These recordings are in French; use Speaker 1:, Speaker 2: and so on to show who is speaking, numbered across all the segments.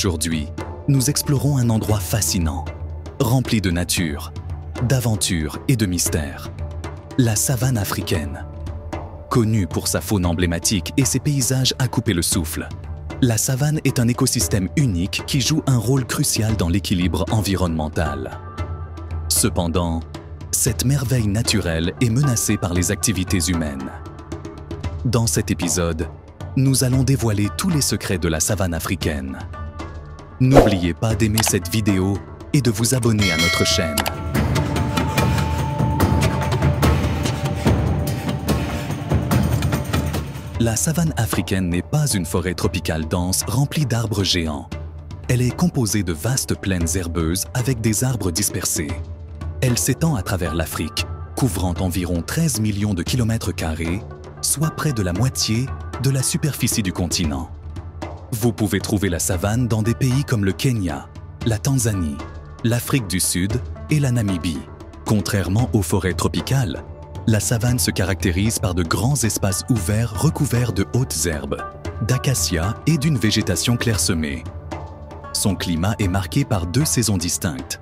Speaker 1: Aujourd'hui, nous explorons un endroit fascinant, rempli de nature, d'aventures et de mystères. La savane africaine. Connue pour sa faune emblématique et ses paysages à couper le souffle, la savane est un écosystème unique qui joue un rôle crucial dans l'équilibre environnemental. Cependant, cette merveille naturelle est menacée par les activités humaines. Dans cet épisode, nous allons dévoiler tous les secrets de la savane africaine. N'oubliez pas d'aimer cette vidéo et de vous abonner à notre chaîne. La savane africaine n'est pas une forêt tropicale dense remplie d'arbres géants. Elle est composée de vastes plaines herbeuses avec des arbres dispersés. Elle s'étend à travers l'Afrique, couvrant environ 13 millions de kilomètres carrés, soit près de la moitié de la superficie du continent. Vous pouvez trouver la savane dans des pays comme le Kenya, la Tanzanie, l'Afrique du Sud et la Namibie. Contrairement aux forêts tropicales, la savane se caractérise par de grands espaces ouverts recouverts de hautes herbes, d'acacias et d'une végétation clairsemée. Son climat est marqué par deux saisons distinctes.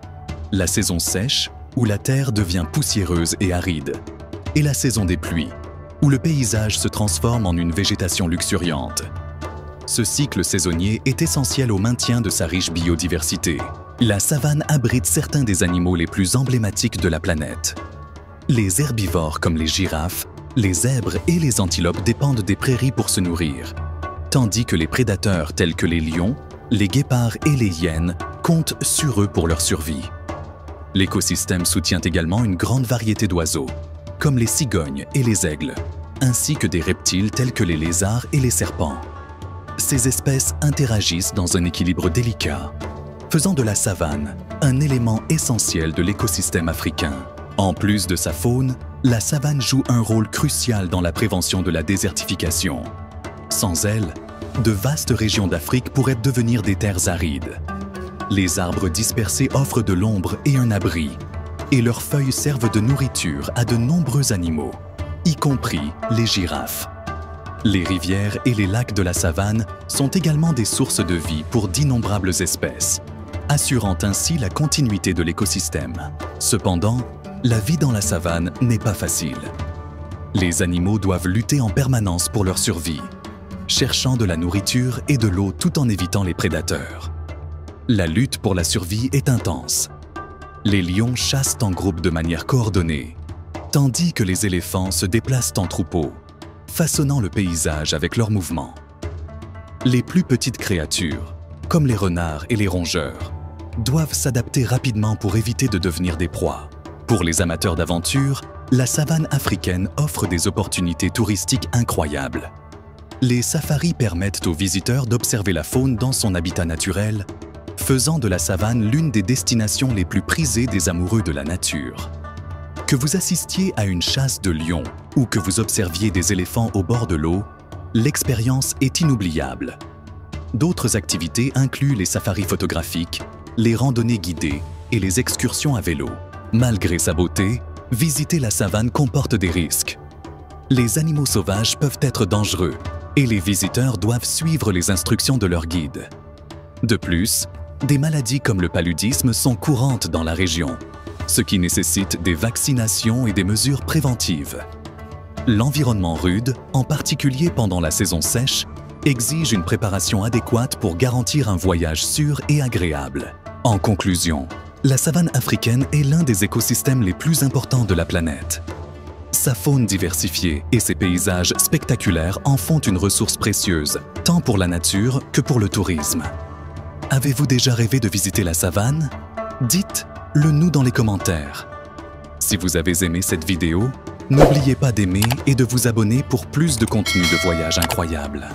Speaker 1: La saison sèche, où la terre devient poussiéreuse et aride, et la saison des pluies, où le paysage se transforme en une végétation luxuriante. Ce cycle saisonnier est essentiel au maintien de sa riche biodiversité. La savane abrite certains des animaux les plus emblématiques de la planète. Les herbivores comme les girafes, les zèbres et les antilopes dépendent des prairies pour se nourrir, tandis que les prédateurs tels que les lions, les guépards et les hyènes comptent sur eux pour leur survie. L'écosystème soutient également une grande variété d'oiseaux, comme les cigognes et les aigles, ainsi que des reptiles tels que les lézards et les serpents. Ces espèces interagissent dans un équilibre délicat, faisant de la savane un élément essentiel de l'écosystème africain. En plus de sa faune, la savane joue un rôle crucial dans la prévention de la désertification. Sans elle, de vastes régions d'Afrique pourraient devenir des terres arides. Les arbres dispersés offrent de l'ombre et un abri, et leurs feuilles servent de nourriture à de nombreux animaux, y compris les girafes. Les rivières et les lacs de la savane sont également des sources de vie pour d'innombrables espèces, assurant ainsi la continuité de l'écosystème. Cependant, la vie dans la savane n'est pas facile. Les animaux doivent lutter en permanence pour leur survie, cherchant de la nourriture et de l'eau tout en évitant les prédateurs. La lutte pour la survie est intense. Les lions chassent en groupe de manière coordonnée, tandis que les éléphants se déplacent en troupeau, façonnant le paysage avec leurs mouvements. Les plus petites créatures, comme les renards et les rongeurs, doivent s'adapter rapidement pour éviter de devenir des proies. Pour les amateurs d'aventure, la savane africaine offre des opportunités touristiques incroyables. Les safaris permettent aux visiteurs d'observer la faune dans son habitat naturel, faisant de la savane l'une des destinations les plus prisées des amoureux de la nature. Que vous assistiez à une chasse de lions ou que vous observiez des éléphants au bord de l'eau, l'expérience est inoubliable. D'autres activités incluent les safaris photographiques, les randonnées guidées et les excursions à vélo. Malgré sa beauté, visiter la savane comporte des risques. Les animaux sauvages peuvent être dangereux et les visiteurs doivent suivre les instructions de leur guide. De plus, des maladies comme le paludisme sont courantes dans la région, ce qui nécessite des vaccinations et des mesures préventives. L'environnement rude, en particulier pendant la saison sèche, exige une préparation adéquate pour garantir un voyage sûr et agréable. En conclusion, la savane africaine est l'un des écosystèmes les plus importants de la planète. Sa faune diversifiée et ses paysages spectaculaires en font une ressource précieuse, tant pour la nature que pour le tourisme. Avez-vous déjà rêvé de visiter la savane? Dites-le nous dans les commentaires. Si vous avez aimé cette vidéo, n'oubliez pas d'aimer et de vous abonner pour plus de contenu de voyage incroyable.